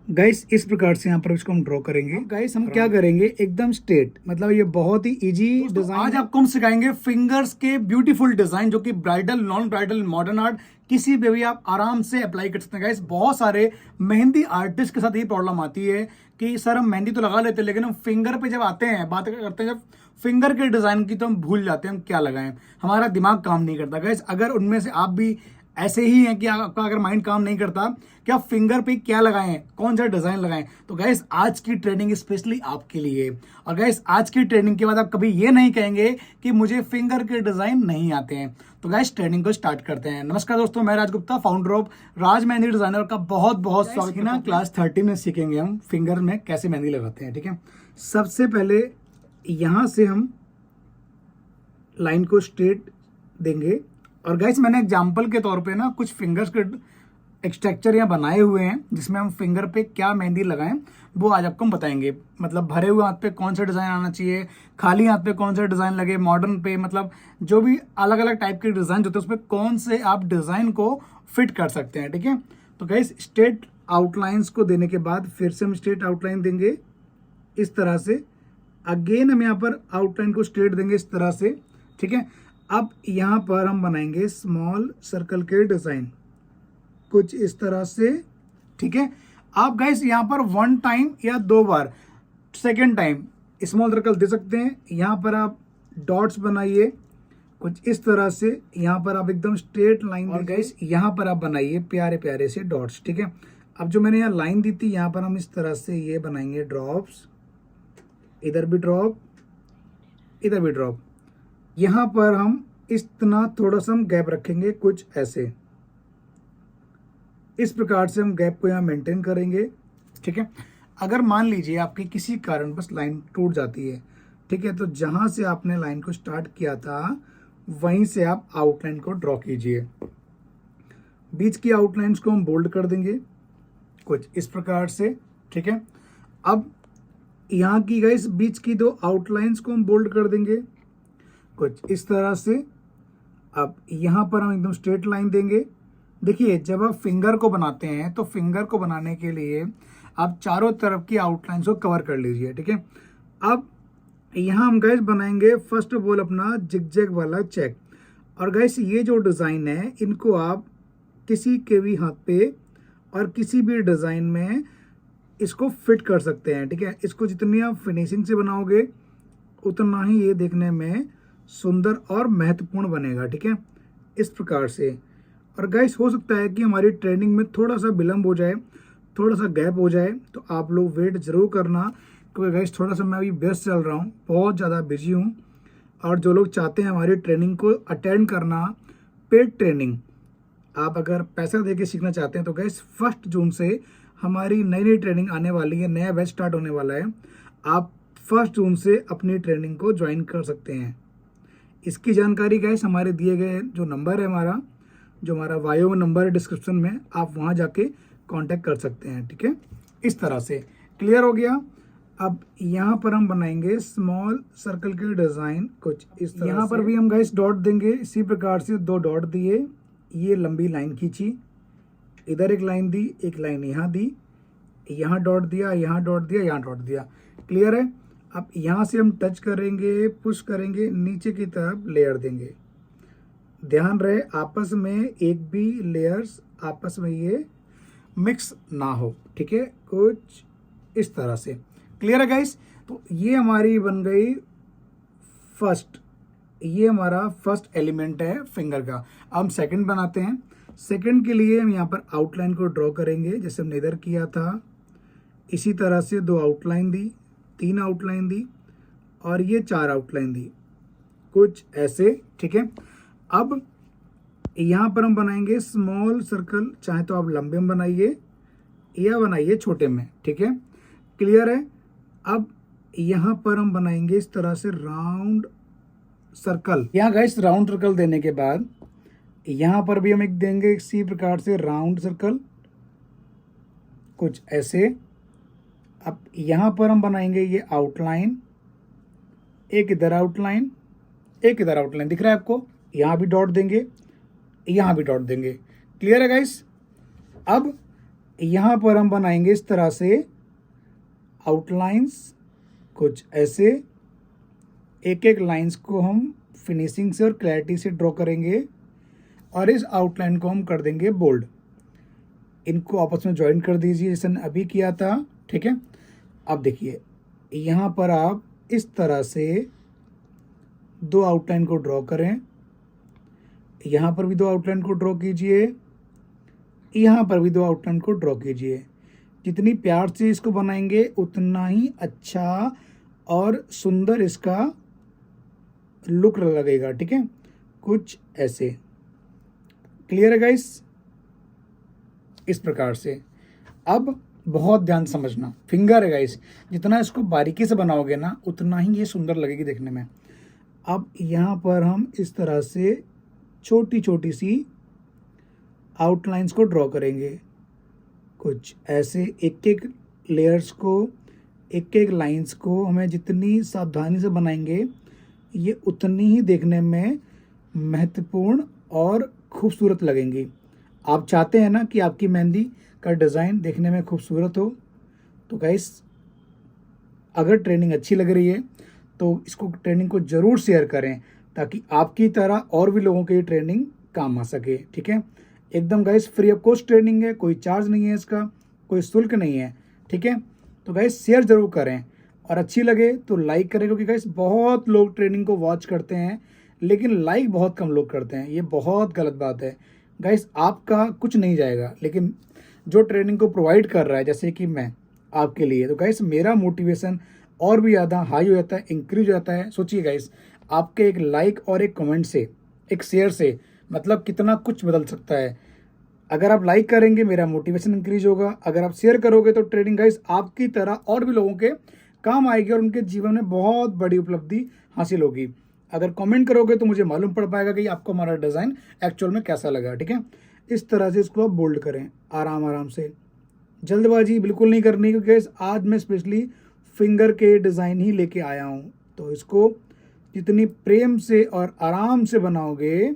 Guys इस प्रकार से यहाँ पर इसको हम ड्रॉ करेंगे। गाइस हम क्या करेंगे, एकदम स्ट्रेट, मतलब ये बहुत ही इजी डिजाइन। आज आपको हम सिखाएंगे फिंगर्स के ब्यूटीफुल डिजाइन, जो कि bridal, non bridal, modern art, किसी पे भी आप आराम से अप्लाई कर सकते हैं। गाइस बहुत सारे मेहंदी आर्टिस्ट के साथ ये प्रॉब्लम आती है कि सर हम मेहंदी तो लगा लेते हैं, लेकिन हम फिंगर पे जब आते हैं, बात करते हैं जब फिंगर के डिजाइन की, तो हम भूल जाते हैं हम क्या लगाएं, हमारा दिमाग काम नहीं करता। गाइस अगर उनमें से आप भी ऐसे ही हैं कि आपका अगर माइंड काम नहीं करता कि आप फिंगर पे क्या लगाएं, कौन सा डिजाइन लगाएं, तो गाइस आज की ट्रेनिंग स्पेशली आपके लिए। और गाइस आज की ट्रेनिंग के बाद आप कभी ये नहीं कहेंगे कि मुझे फिंगर के डिजाइन नहीं आते हैं। तो गाइस ट्रेनिंग को स्टार्ट करते हैं। नमस्कार दोस्तों, मैं Raj Gupta, founder of Raj mehndi designer का बहुत बहुत स्वागत है ना। क्लास 30 में सीखेंगे हम फिंगर में कैसे मेहंदी लगाते हैं। ठीक है, सबसे पहले यहां से हम लाइन को स्ट्रेट देंगे। और गाइस मैंने एग्जांपल के तौर पे ना कुछ फिंगर्स के एक्सट्रक्चर यहाँ बनाए हुए हैं, जिसमें हम फिंगर पे क्या मेहंदी लगाएं वो आज आपको हम बताएंगे। मतलब भरे हुए हाथ पे कौन सा डिज़ाइन आना चाहिए, खाली हाथ पे कौन सा डिज़ाइन लगे, मॉडर्न पे, मतलब जो भी अलग अलग टाइप के डिज़ाइन होते हैं उस पर कौन से आप डिज़ाइन को फिट कर सकते हैं। ठीक है, तो गाइस स्ट्रेट आउटलाइंस को देने के बाद फिर से हम स्ट्रेट आउटलाइन देंगे इस तरह से। अगेन हम यहाँ पर आउटलाइन को स्ट्रेट देंगे इस तरह से। ठीक है, अब यहाँ पर हम बनाएंगे स्मॉल सर्कल के डिजाइन कुछ इस तरह से। ठीक है, आप गाइस यहाँ पर 1 टाइम या 2 बार, सेकेंड टाइम स्मॉल सर्कल दे सकते हैं। यहाँ पर आप डॉट्स बनाइए कुछ इस तरह से। यहाँ पर आप एकदम स्ट्रेट लाइन, और गाइस यहाँ पर आप बनाइए प्यारे प्यारे से डॉट्स। ठीक है, अब जो मैंने यहाँ लाइन दी थी, यहाँ पर हम इस तरह से ये बनाएंगे ड्रॉप्स, इधर भी ड्रॉप, इधर भी ड्रॉप। यहाँ पर हम इतना थोड़ा सा हम गैप रखेंगे कुछ ऐसे, इस प्रकार से हम गैप को यहाँ मेंटेन करेंगे। ठीक है, अगर मान लीजिए आपकी किसी कारण बस लाइन टूट जाती है, ठीक है, तो जहाँ से आपने लाइन को स्टार्ट किया था वहीं से आप आउटलाइन को ड्रॉ कीजिए। बीच की आउटलाइंस को हम बोल्ड कर देंगे कुछ इस प्रकार से। ठीक है, अब यहाँ की गाइस बीच की 2 आउटलाइंस को हम बोल्ड कर देंगे कुछ इस तरह से। अब यहाँ पर हम एकदम स्ट्रेट लाइन देंगे। देखिए जब आप फिंगर को बनाते हैं तो फिंगर को बनाने के लिए आप चारों तरफ की आउटलाइंस को कवर कर लीजिए। ठीक है, अब यहाँ हम गाइस बनाएंगे फर्स्ट ऑफ ऑल अपना जिगजैग वाला चेक। और गाइस ये जो डिज़ाइन है इनको आप किसी के भी हाथ पे और किसी भी डिज़ाइन में इसको फिट कर सकते हैं। ठीक है, इसको जितनी आप फिनिशिंग से बनाओगे उतना ही ये देखने में सुंदर और महत्वपूर्ण बनेगा। ठीक है, इस प्रकार से। और गाइस हो सकता है कि हमारी ट्रेनिंग में थोड़ा सा विलम्ब हो जाए, थोड़ा सा गैप हो जाए, तो आप लोग वेट जरूर करना, क्योंकि गाइस थोड़ा सा मैं अभी व्यस्त चल रहा हूँ, बहुत ज़्यादा बिजी हूँ। और जो लोग चाहते हैं हमारी ट्रेनिंग को अटेंड करना, पेड ट्रेनिंग, आप अगर पैसा दे के सीखना चाहते हैं, तो गाइस 1 जून से हमारी नई नई ट्रेनिंग आने वाली है, नया बैच स्टार्ट होने वाला है। आप 1 जून से अपनी ट्रेनिंग को ज्वाइन कर सकते हैं। इसकी जानकारी गाइस हमारे दिए गए जो नंबर है, हमारा वायो नंबर है डिस्क्रिप्शन में, आप वहाँ जाके कांटेक्ट कर सकते हैं। ठीक है, इस तरह से क्लियर हो गया। अब यहाँ पर हम बनाएंगे स्मॉल सर्कल के डिज़ाइन कुछ इस तरह। यहाँ पर भी हम गाइस डॉट देंगे इसी प्रकार से। 2 डॉट दिए, ये लंबी लाइन खींची, इधर एक लाइन दी, एक लाइन यहाँ दी, यहाँ डॉट दिया, यहाँ डॉट दिया, यहाँ डॉट दिया। क्लियर है। अब यहाँ से हम टच करेंगे, पुश करेंगे, नीचे की तरफ लेयर देंगे। ध्यान रहे आपस में एक भी लेयर्स आपस में ये मिक्स ना हो। ठीक है, कुछ इस तरह से। क्लियर है गाइस। तो ये हमारी बन गई फर्स्ट, ये हमारा फर्स्ट एलिमेंट है फिंगर का। अब हम सेकंड बनाते हैं। सेकंड के लिए हम यहाँ पर आउटलाइन को ड्रॉ करेंगे, जैसे हमने इधर किया था। इसी तरह से 2 आउटलाइन दी, 3 आउटलाइन दी, और ये 4 आउटलाइन दी कुछ ऐसे। ठीक है, अब यहाँ पर हम बनाएंगे स्मॉल सर्कल, चाहे तो आप लंबे में बनाइए या बनाइए छोटे में। ठीक है, क्लियर है। अब यहाँ पर हम बनाएंगे इस तरह से राउंड सर्कल। यहाँ गाइस राउंड सर्कल देने के बाद यहाँ पर भी हम एक देंगे इसी प्रकार से राउंड सर्कल कुछ ऐसे। अब यहाँ पर हम बनाएंगे ये आउटलाइन, एक इधर आउटलाइन, एक इधर आउटलाइन, दिख रहा है आपको। यहाँ भी डॉट देंगे, यहाँ भी डॉट देंगे। क्लियर है गाइस। अब यहाँ पर हम बनाएंगे इस तरह से आउटलाइंस, कुछ ऐसे। एक एक लाइंस को हम फिनिशिंग से और क्लैरिटी से ड्रॉ करेंगे और इस आउटलाइन को हम कर देंगे बोल्ड। इनको आपस में ज्वाइन कर दीजिए जैसे हमने अभी किया था, ठीक है। अब देखिए यहाँ पर आप इस तरह से दो आउटलाइन को ड्रॉ करें, यहाँ पर भी दो आउटलाइन को ड्रॉ कीजिए, यहाँ पर भी दो आउटलाइन को ड्रॉ कीजिए। जितनी प्यार से इसको बनाएंगे उतना ही अच्छा और सुंदर इसका लुक लगेगा, ठीक है। कुछ ऐसे, क्लियर है गाइस? इस प्रकार से। अब बहुत ध्यान समझना, फिंगर है गाइस, जितना इसको बारीकी से बनाओगे ना उतना ही ये सुंदर लगेगी देखने में। अब यहाँ पर हम इस तरह से छोटी छोटी सी आउटलाइंस को ड्रॉ करेंगे, कुछ ऐसे। एक एक लेयर्स को, एक एक लाइंस को हमें जितनी सावधानी से बनाएंगे ये उतनी ही देखने में महत्वपूर्ण और खूबसूरत लगेंगी। आप चाहते हैं ना कि आपकी मेहंदी का डिज़ाइन देखने में खूबसूरत हो, तो गाइस अगर ट्रेनिंग अच्छी लग रही है तो इसको ट्रेनिंग को ज़रूर शेयर करें ताकि आपकी तरह और भी लोगों की ट्रेनिंग काम आ सके, ठीक है। एकदम guys free of cost training है, कोई चार्ज नहीं है इसका, कोई शुल्क नहीं है, ठीक है। तो गाइस शेयर ज़रूर करें और अच्छी लगे तो लाइक करें, क्योंकि गाइस बहुत लोग ट्रेनिंग को वॉच करते हैं लेकिन लाइक बहुत कम लोग करते हैं। ये बहुत गलत बात है गाइस। आपका कुछ नहीं जाएगा, लेकिन जो ट्रेनिंग को प्रोवाइड कर रहा है जैसे कि मैं आपके लिए, तो गाइस मेरा मोटिवेशन और भी ज़्यादा हाई हो जाता है, इंक्रीज हो जाता है। सोचिए गाइस, आपके एक लाइक और एक कमेंट से, एक शेयर से मतलब कितना कुछ बदल सकता है। अगर आप लाइक करेंगे मेरा मोटिवेशन इंक्रीज होगा, अगर आप शेयर करोगे तो ट्रेनिंग गाइस आपकी तरह और भी लोगों के काम आएगी और उनके जीवन में बहुत बड़ी उपलब्धि हासिल होगी। अगर कमेंट करोगे तो मुझे मालूम पड़ पाएगा कि आपको हमारा डिज़ाइन एक्चुअल में कैसा लगा, ठीक है। इस तरह से इसको आप बोल्ड करें आराम आराम से, जल्दबाजी बिल्कुल नहीं करनी, क्योंकि आज मैं स्पेशली फिंगर के डिज़ाइन ही लेके आया हूँ। तो इसको जितनी प्रेम से और आराम से बनाओगे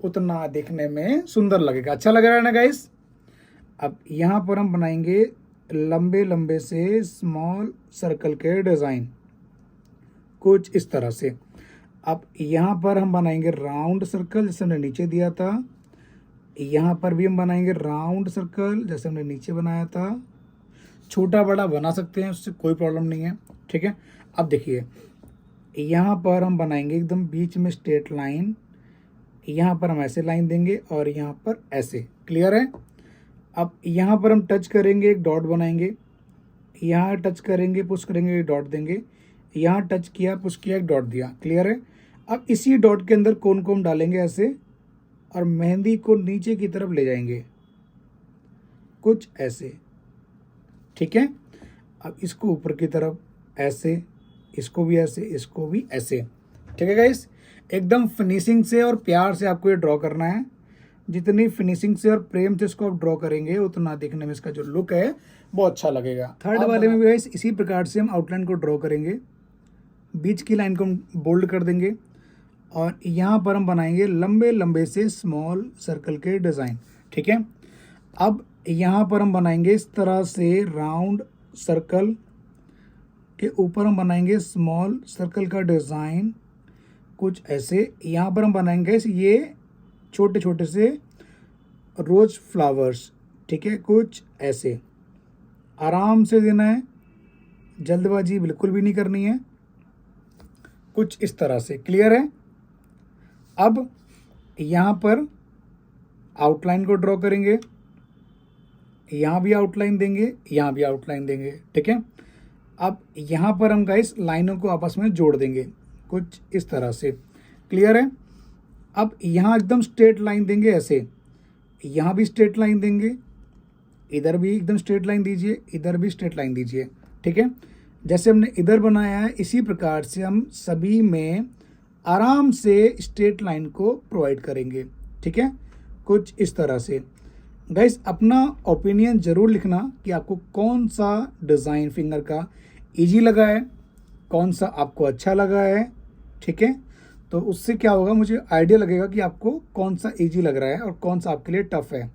उतना देखने में सुंदर लगेगा। अच्छा लग रहा है ना गाइस? अब यहाँ पर हम बनाएंगे लंबे लंबे से स्मॉल सर्कल के डिज़ाइन, कुछ इस तरह से। अब यहाँ पर हम बनाएंगे राउंड सर्कल जैसे हमने नीचे दिया था, यहाँ पर भी हम बनाएंगे राउंड सर्कल जैसे हमने नीचे बनाया था। छोटा बड़ा बना सकते हैं, उससे कोई प्रॉब्लम नहीं है, ठीक है। अब देखिए यहाँ पर हम बनाएंगे एकदम बीच में स्ट्रेट लाइन, यहाँ पर हम ऐसे लाइन देंगे और यहाँ पर ऐसे, क्लियर है। अब यहाँ पर हम टच करेंगे, एक डॉट बनाएंगे, यहाँ टच करेंगे, पुश करेंगे, एक डॉट देंगे, यहाँ टच किया, पुश किया, एक डॉट दिया, क्लियर है। अब इसी डॉट के अंदर कोन को हम डालेंगे ऐसे और मेहंदी को नीचे की तरफ ले जाएंगे, कुछ ऐसे, ठीक है। अब इसको ऊपर की तरफ ऐसे, इसको भी ऐसे, इसको भी ऐसे, ठीक है गाइस। एकदम फिनिशिंग से और प्यार से आपको ये ड्रॉ करना है। जितनी फिनिशिंग से और प्रेम से इसको आप ड्रॉ करेंगे उतना देखने में इसका जो लुक है वो अच्छा लगेगा। थर्ड वाले में भी गाइस इसी प्रकार से हम आउटलाइन को ड्रॉ करेंगे, बीच की लाइन को हम बोल्ड कर देंगे और यहाँ पर हम बनाएंगे लंबे लंबे से स्मॉल सर्कल के डिज़ाइन, ठीक है। अब यहाँ पर हम बनाएंगे इस तरह से राउंड सर्कल के ऊपर हम बनाएंगे स्मॉल सर्कल का डिज़ाइन, कुछ ऐसे। यहाँ पर हम बनाएंगे ये छोटे छोटे से रोज फ्लावर्स, ठीक है, कुछ ऐसे। आराम से देना है, जल्दबाजी बिल्कुल भी नहीं करनी है, कुछ इस तरह से, क्लियर है। अब यहाँ पर आउटलाइन को ड्रॉ करेंगे, यहाँ भी आउटलाइन देंगे, यहाँ भी आउटलाइन देंगे, ठीक है। अब यहाँ पर हम गाइस लाइनों को आपस में जोड़ देंगे, कुछ इस तरह से, क्लियर है। अब यहाँ एकदम स्ट्रेट लाइन देंगे ऐसे, यहाँ भी स्ट्रेट लाइन देंगे, इधर भी एकदम स्ट्रेट लाइन दीजिए, इधर भी स्ट्रेट लाइन दीजिए, ठीक है। जैसे हमने इधर बनाया है इसी प्रकार से हम सभी में आराम से स्ट्रेट लाइन को प्रोवाइड करेंगे, ठीक है, कुछ इस तरह से। गाइस अपना ओपिनियन ज़रूर लिखना कि आपको कौन सा डिज़ाइन फिंगर का इजी लगा है, कौन सा आपको अच्छा लगा है, ठीक है। तो उससे क्या होगा, मुझे आइडिया लगेगा कि आपको कौन सा इजी लग रहा है और कौन सा आपके लिए टफ है।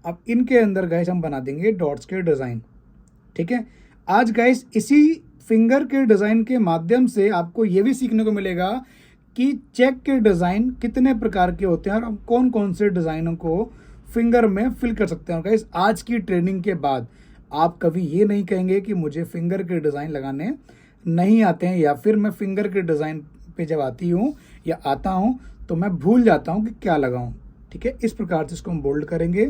अब इनके अंदर गाइस हम बना देंगे डॉट्स के डिज़ाइन। ठीक है, आज गाइस इसी फिंगर के डिज़ाइन के माध्यम से आपको ये भी सीखने को मिलेगा कि चेक के डिज़ाइन कितने प्रकार के होते हैं और हम कौन कौन से डिज़ाइनों को फिंगर में फिल कर सकते हैं। गाइस आज की ट्रेनिंग के बाद आप कभी ये नहीं कहेंगे कि मुझे फिंगर के डिज़ाइन लगाने नहीं आते हैं, या फिर मैं फिंगर के डिज़ाइन पे जब आती हूँ या आता हूँ तो मैं भूल जाता हूँ कि क्या लगाऊँ। ठीक है, इस प्रकार से इसको हम बोल्ड करेंगे।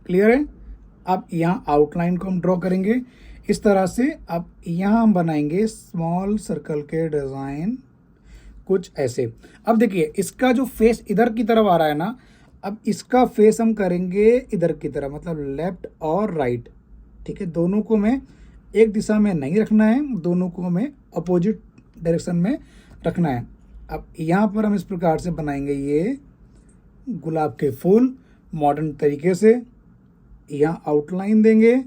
क्लियर है। अब यहाँ आउटलाइन को हम ड्रॉ करेंगे इस तरह से। अब यहाँ हम बनाएंगे स्मॉल सर्कल के डिज़ाइन कुछ ऐसे। अब देखिए इसका जो फेस इधर की तरफ आ रहा है ना, अब इसका फेस हम करेंगे इधर की तरफ, मतलब लेफ्ट और राइट। ठीक है, दोनों को हमें एक दिशा में नहीं रखना है, दोनों को हमें अपोजिट डायरेक्शन में रखना है। अब यहाँ पर हम इस प्रकार से बनाएंगे ये गुलाब के फूल मॉडर्न तरीके से। यहाँ आउटलाइन देंगे,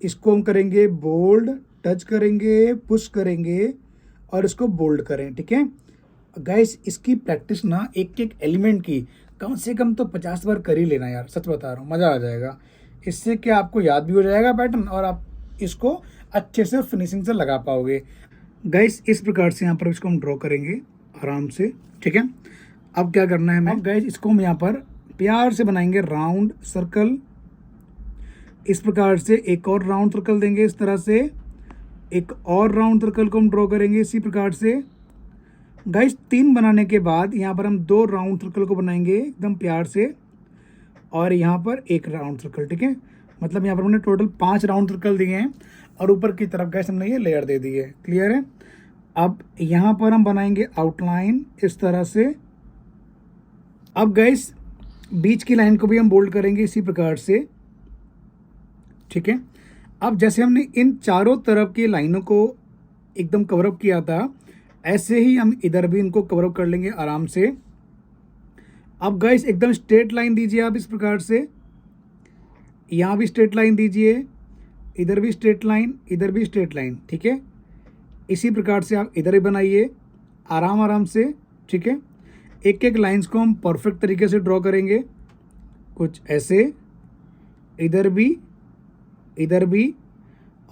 इसको हम करेंगे बोल्ड, टच करेंगे, पुश करेंगे और इसको बोल्ड करें। ठीक है गाइस, इसकी प्रैक्टिस ना एक एक एलिमेंट की कम से कम तो 50 बार कर ही लेना यार, सच बता रहा हूँ, मज़ा आ जाएगा। इससे क्या आपको याद भी हो जाएगा पैटर्न और आप इसको अच्छे से फिनिशिंग से लगा पाओगे। गाइस इस प्रकार से यहाँ पर इसको हम ड्रॉ करेंगे आराम से। ठीक है, अब क्या करना है हमें, गाइस इसको हम यहाँ पर प्यार से बनाएंगे राउंड सर्कल। इस प्रकार से एक और राउंड सर्कल देंगे, इस तरह से एक और राउंड सर्कल को हम ड्रॉ करेंगे इसी प्रकार से। गाइस 3 बनाने के बाद यहाँ पर हम 2 राउंड सर्कल को बनाएंगे एकदम प्यार से, और यहाँ पर एक राउंड सर्कल। ठीक है, मतलब यहाँ पर हमने टोटल 5 राउंड सर्कल दिए हैं और ऊपर की तरफ गाइस हमने ये लेयर दे दी है। क्लियर है। अब यहाँ पर हम बनाएंगे आउटलाइन इस तरह से। अब गाइस बीच की लाइन को भी हम बोल्ड करेंगे इसी प्रकार से। ठीक है, अब जैसे हमने इन चारों तरफ की लाइनों को एकदम कवरअप किया था, ऐसे ही हम इधर भी इनको कवरअप कर लेंगे आराम से। अब गाइस एकदम स्ट्रेट लाइन दीजिए आप इस प्रकार से, यहाँ भी स्ट्रेट लाइन दीजिए, इधर भी स्ट्रेट लाइन, इधर भी स्ट्रेट लाइन। ठीक है, इसी प्रकार से आप इधर ही बनाइए आराम आराम से। ठीक है, एक एक लाइंस को हम परफेक्ट तरीके से ड्रॉ करेंगे कुछ ऐसे, इधर भी, इधर भी,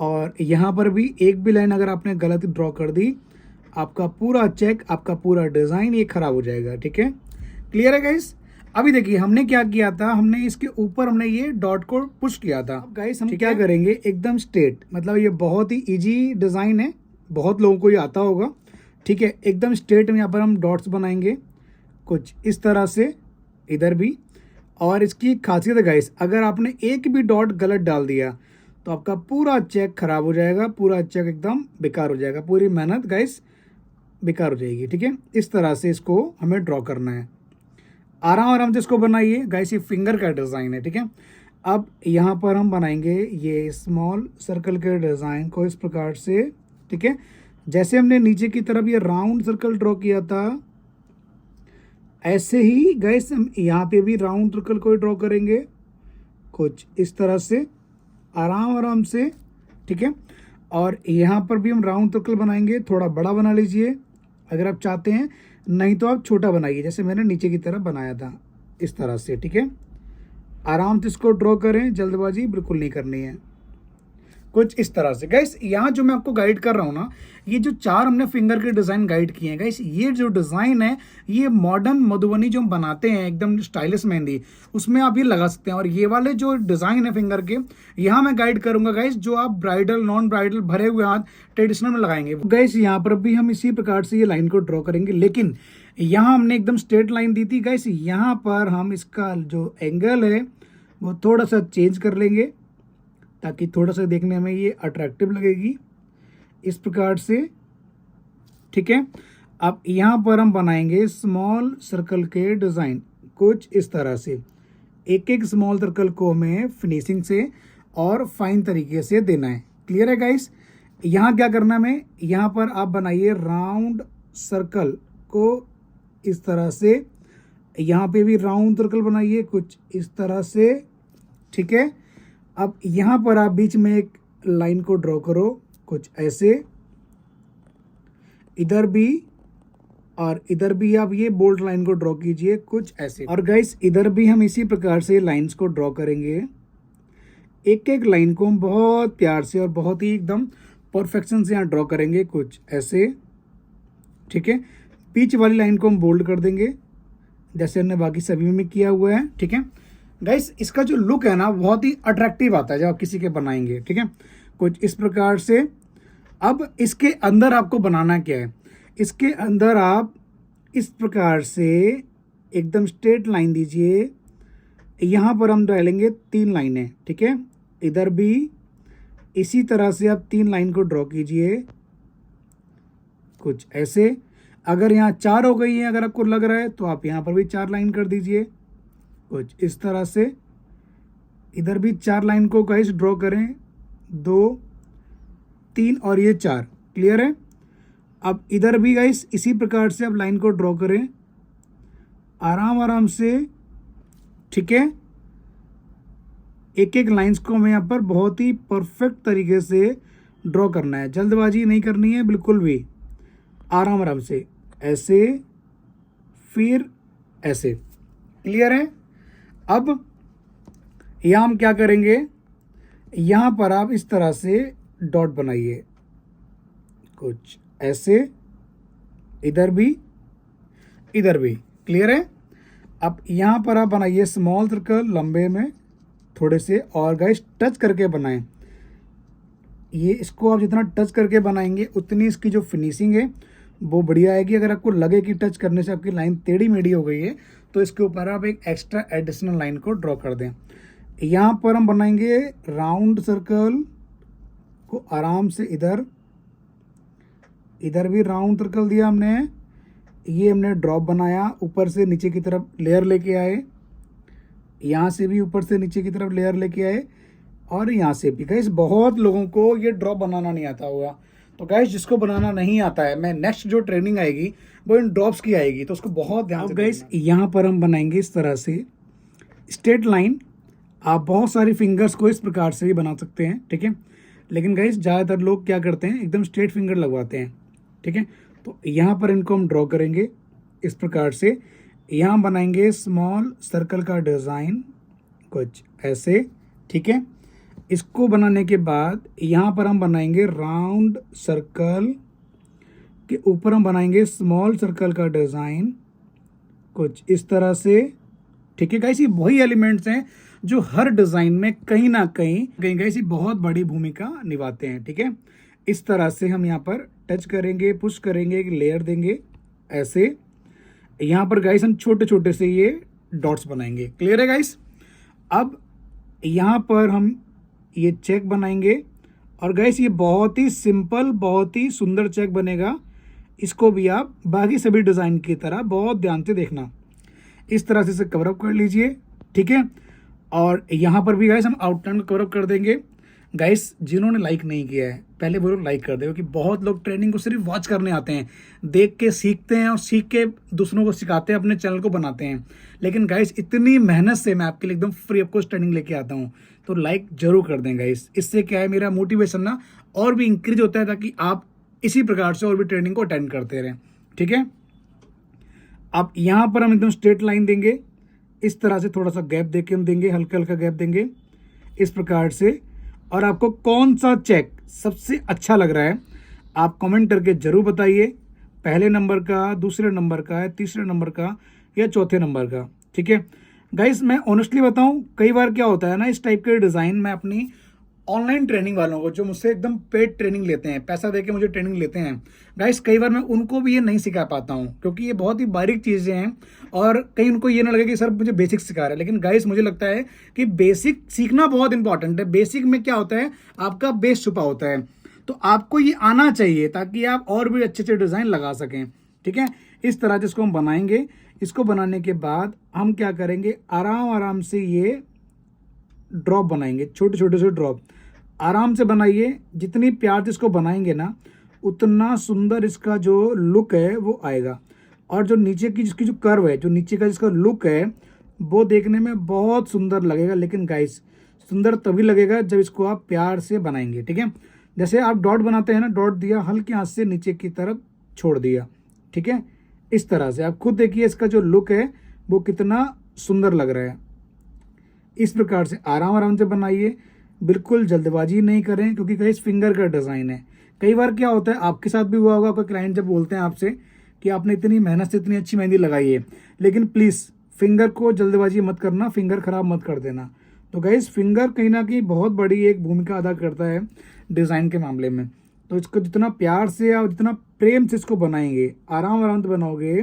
और यहाँ पर भी एक भी लाइन अगर आपने गलत ड्रॉ कर दी, आपका पूरा चेक, आपका पूरा डिज़ाइन ये खराब हो जाएगा। ठीक है, क्लियर है गाइस। अभी देखिए हमने क्या किया था, हमने इसके ऊपर हमने ये डॉट को पुश किया था। अब गाइस हम क्या करेंगे, एकदम स्ट्रेट, मतलब ये बहुत ही इजी डिज़ाइन है, बहुत लोगों को ये आता होगा। ठीक है, एकदम स्ट्रेट में यहाँ पर हम डॉट्स बनाएंगे कुछ इस तरह से, इधर भी। और इसकी खासियत है गाइस, अगर आपने एक भी डॉट गलत डाल दिया तो आपका पूरा चेक खराब हो जाएगा, पूरा चेक एकदम बेकार हो जाएगा, पूरी मेहनत गाइस बेकार हो जाएगी। ठीक है, इस तरह से इसको हमें ड्रॉ करना है, आराम आराम से इसको बनाइए गाइस। ये फिंगर का डिज़ाइन है। ठीक है, अब यहाँ पर हम बनाएंगे ये स्मॉल सर्कल के डिज़ाइन को इस प्रकार से। ठीक है, जैसे हमने नीचे की तरफ ये राउंड सर्कल ड्रॉ किया था, ऐसे ही गाइस हम यहाँ पे भी राउंड सर्कल को ड्रॉ करेंगे कुछ इस तरह से आराम आराम से। ठीक है, और यहाँ पर भी हम राउंड सर्कल बनाएंगे, थोड़ा बड़ा बना लीजिए अगर आप चाहते हैं, नहीं तो आप छोटा बनाइए जैसे मैंने नीचे की तरफ बनाया था इस तरह से। ठीक है, आराम से इसको ड्रॉ करें, जल्दबाजी बिल्कुल नहीं करनी है, कुछ इस तरह से। गाइस यहाँ जो मैं आपको गाइड कर रहा हूँ ना, ये जो 4 हमने फिंगर के डिज़ाइन गाइड किए हैं गाइस, ये जो डिज़ाइन है ये मॉडर्न मधुबनी जो हम बनाते हैं एकदम स्टाइलिश मेहंदी, उसमें आप ये लगा सकते हैं। और ये वाले जो डिज़ाइन है फिंगर के, यहाँ मैं गाइड करूँगा गाइस, जो आप ब्राइडल नॉन ब्राइडल भरे हुए हाथ ट्रेडिशनल में लगाएंगे। गाइस यहाँ पर भी हम इसी प्रकार से ये लाइन को ड्रॉ करेंगे, लेकिन यहाँ हमने एकदम स्ट्रेट लाइन दी थी गाइस, यहाँ पर हम इसका जो एंगल है वो थोड़ा सा चेंज कर लेंगे ताकि थोड़ा सा देखने में ये अट्रैक्टिव लगेगी इस प्रकार से। ठीक है, अब यहाँ पर हम बनाएंगे स्मॉल सर्कल के डिज़ाइन कुछ इस तरह से। एक एक स्मॉल सर्कल को हमें फिनिशिंग से और फाइन तरीके से देना है। क्लियर है गाइस। यहाँ क्या करना है हमें, यहाँ पर आप बनाइए राउंड सर्कल को इस तरह से, यहाँ पे भी राउंड सर्कल बनाइए कुछ इस तरह से। ठीक है, अब यहाँ पर आप बीच में एक लाइन को ड्रॉ करो कुछ ऐसे, इधर भी और इधर भी आप ये बोल्ड लाइन को ड्रॉ कीजिए कुछ ऐसे। और गाइस इधर भी हम इसी प्रकार से लाइंस को ड्रॉ करेंगे। एक एक लाइन को हम बहुत प्यार से और बहुत ही एकदम परफेक्शन से यहाँ ड्रॉ करेंगे कुछ ऐसे, ठीक है। बीच वाली लाइन को हम बोल्ड कर देंगे जैसे हमने बाकी सभी में किया हुआ है, ठीक है। गाइस इसका जो लुक है ना बहुत ही अट्रैक्टिव आता है जब आप किसी के बनाएंगे, ठीक है, कुछ इस प्रकार से। अब इसके अंदर आपको बनाना क्या है, इसके अंदर आप इस प्रकार से एकदम स्ट्रेट लाइन दीजिए। यहाँ पर हम डालेंगे 3 लाइनें, ठीक है। इधर भी इसी तरह से आप 3 लाइन को ड्रॉ कीजिए कुछ ऐसे। अगर यहाँ 4 हो गई है अगर आपको लग रहा है तो आप यहाँ पर भी 4 लाइन कर दीजिए कुछ इस तरह से। इधर भी 4 लाइन को गाइस ड्रॉ करें, 2 3 और ये 4, क्लियर है। अब इधर भी गाइस इसी प्रकार से आप लाइन को ड्रॉ करें आराम आराम से, ठीक है। एक एक लाइंस को हमें यहाँ पर बहुत ही परफेक्ट तरीके से ड्रॉ करना है, जल्दबाजी नहीं करनी है बिल्कुल भी, आराम आराम से ऐसे फिर ऐसे, क्लियर है। अब यहाँ हम क्या करेंगे, यहाँ पर आप इस तरह से डॉट बनाइए कुछ ऐसे, इधर भी क्लियर है। अब यहाँ पर आप बनाइए स्मॉल सर्कल लंबे में थोड़े से, और गाइस टच करके बनाएं। ये इसको आप जितना टच करके बनाएंगे उतनी इसकी जो फिनिशिंग है वो बढ़िया आएगी। अगर आपको लगे कि टच करने से आपकी लाइन टेढ़ी मेढ़ी हो गई है तो इसके ऊपर आप एक एक्स्ट्रा एडिशनल लाइन को ड्रॉ कर दें। यहाँ पर हम बनाएंगे राउंड सर्कल को आराम से, इधर भी राउंड सर्कल दिया हमने, ये हमने ड्रॉप बनाया, ऊपर से नीचे की तरफ लेयर लेके आए, यहाँ से भी ऊपर से नीचे की तरफ लेयर लेके आए, और यहाँ से भी। गाइस बहुत लोगों को ये ड्रॉप बनाना नहीं आता होगा, तो गाइस जिसको बनाना नहीं आता है, मैं नेक्स्ट जो ट्रेनिंग आएगी वो इन ड्रॉप्स की आएगी, तो उसको बहुत ध्यान से। गाइस यहाँ पर हम बनाएंगे इस तरह से स्ट्रेट लाइन। आप बहुत सारी फिंगर्स को इस प्रकार से भी बना सकते हैं, ठीक है, लेकिन गाइस ज़्यादातर लोग क्या करते हैं एकदम स्ट्रेट फिंगर लगवाते हैं, ठीक है। तो यहाँ पर इनको हम ड्रॉ करेंगे इस प्रकार से। यहाँ बनाएंगे स्मॉल सर्कल का डिज़ाइन कुछ ऐसे, ठीक है। इसको बनाने के बाद यहाँ पर हम बनाएंगे राउंड सर्कल के ऊपर हम बनाएंगे स्मॉल सर्कल का डिज़ाइन कुछ इस तरह से, ठीक है। गाइस ये वही एलिमेंट्स हैं जो हर डिज़ाइन में कहीं ना कहीं गाइस बहुत बड़ी भूमिका निभाते हैं, ठीक है। इस तरह से हम यहाँ पर टच करेंगे, पुश करेंगे, एक लेयर देंगे ऐसे। यहाँ पर गाइस हम छोटे छोटे से ये डॉट्स बनाएंगे, क्लियर है गाइस। अब यहाँ पर हम ये चेक बनाएंगे, और गाइस ये बहुत ही सिंपल बहुत ही सुंदर चेक बनेगा। इसको भी आप बाकी सभी डिज़ाइन की तरह बहुत ध्यान से देखना। इस तरह से इसे कवरअप कर लीजिए, ठीक है। और यहाँ पर भी गाइस हम आउटलाइन कवरअप कर देंगे। गाइस जिन्होंने लाइक नहीं किया है पहले वो लोग लाइक कर दे, क्योंकि बहुत लोग ट्रेनिंग को सिर्फ वॉच करने आते हैं, देख के सीखते हैं और सीख के दूसरों को सिखाते हैं, अपने चैनल को बनाते हैं। लेकिन गाइस इतनी मेहनत से मैं आपके लिए एकदम फ्री ऑफ कॉस्ट ट्रेनिंग लेके आता हूँ, तो लाइक जरूर कर दें गाइस। इससे क्या है मेरा मोटिवेशन ना और भी इंक्रीज होता है, ताकि आप इसी प्रकार से और भी ट्रेनिंग को अटेंड करते रहें, ठीक है। अब यहाँ पर हम एकदम स्ट्रेट लाइन देंगे इस तरह से, थोड़ा सा गैप देके हम देंगे, हल्का हल्का गैप देंगे इस प्रकार से। और आपको कौन सा चेक सबसे अच्छा लग रहा है आप कमेंट करके जरूर बताइए, पहले नंबर का, दूसरे नंबर का, तीसरे नंबर का या चौथे नंबर का, ठीक है। गाइस मैं ऑनेस्टली बताऊं, कई बार क्या होता है ना, इस टाइप के डिज़ाइन मैं अपनी ऑनलाइन ट्रेनिंग वालों को जो मुझसे एकदम पेड ट्रेनिंग लेते हैं, पैसा देके मुझे ट्रेनिंग लेते हैं गाइस, कई बार मैं उनको भी ये नहीं सिखा पाता हूँ, क्योंकि ये बहुत ही बारीक चीज़ें हैं और कहीं उनको ये ना लगे कि सर मुझे बेसिक सिखा रहा है। लेकिन गाइस मुझे लगता है कि बेसिक सीखना बहुत इंपॉर्टेंट है। बेसिक में क्या होता है, आपका बेस छुपा होता है, तो आपको ये आना चाहिए ताकि आप और भी अच्छे अच्छे डिज़ाइन लगा सकें, ठीक है। इस तरह से इसको हम बनाएंगे। इसको बनाने के बाद हम क्या करेंगे, आराम आराम से ये ड्रॉप बनाएंगे, छोटे छोटे से ड्रॉप आराम से बनाइए। जितनी प्यार से इसको बनाएंगे ना उतना सुंदर इसका जो लुक है वो आएगा। और जो नीचे की जिसकी जो कर्व है, जो नीचे का जिसका लुक है वो देखने में बहुत सुंदर लगेगा। लेकिन गाइस सुंदर तभी लगेगा जब इसको आप प्यार से बनाएंगे, ठीक है। जैसे आप डॉट बनाते हैं ना, डॉट दिया, हल्के हाथ से नीचे की तरफ छोड़ दिया, ठीक है, इस तरह से आप खुद देखिए इसका जो लुक है वो कितना सुंदर लग रहा है। इस प्रकार से आराम आराम से बनाइए, बिल्कुल जल्दबाजी नहीं करें, क्योंकि कहीं फिंगर का डिज़ाइन है। कई बार क्या होता है, आपके साथ भी हुआ होगा, कोई क्लाइंट जब बोलते हैं आपसे कि आपने इतनी मेहनत से इतनी अच्छी मेहंदी लगाई है, लेकिन प्लीज़ फिंगर को जल्दबाजी मत करना, फिंगर ख़राब मत कर देना। तो गाइस फिंगर कहीं ना कहीं बहुत बड़ी एक भूमिका अदा करता है डिज़ाइन के मामले में। तो इसको जितना प्यार से और जितना प्रेम से इसको बनाएंगे, आराम आराम से बनाओगे,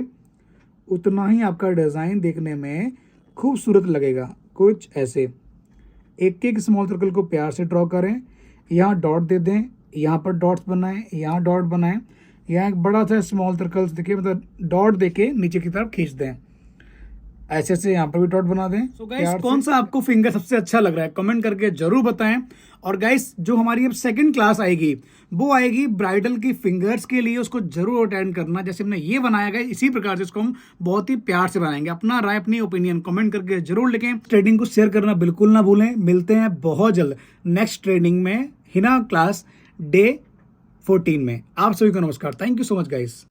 उतना ही आपका डिज़ाइन देखने में खूबसूरत लगेगा। कुछ ऐसे एक एक स्मॉल सर्कल को प्यार से ड्रॉ करें, यहाँ डॉट दे दें, यहाँ पर डॉट्स बनाएं, यहाँ डॉट बनाएं, यहाँ एक बड़ा सा स्मॉल सर्कल देखिए, मतलब डॉट देके नीचे की तरफ खींच दें, ऐसे से यहाँ पर भी डॉट बना दें। तो गाइस कौन सा आपको फिंगर सबसे अच्छा लग रहा है कमेंट करके जरूर बताएं। और गाइस जो हमारी अब सेकंड क्लास आएगी वो आएगी ब्राइडल की फिंगर्स के लिए, उसको जरूर अटेंड करना। जैसे हमने ये बनाया गया इसी प्रकार से इसको हम बहुत ही प्यार से बनाएंगे। अपना राय अपनी ओपिनियन कमेंट करके जरूर लिखें। ट्रेनिंग को शेयर करना बिल्कुल ना भूलें। मिलते हैं बहुत जल्द नेक्स्ट ट्रेनिंग में, हिना क्लास डे 14 में। आप सभी को नमस्कार। Thank you so much guys.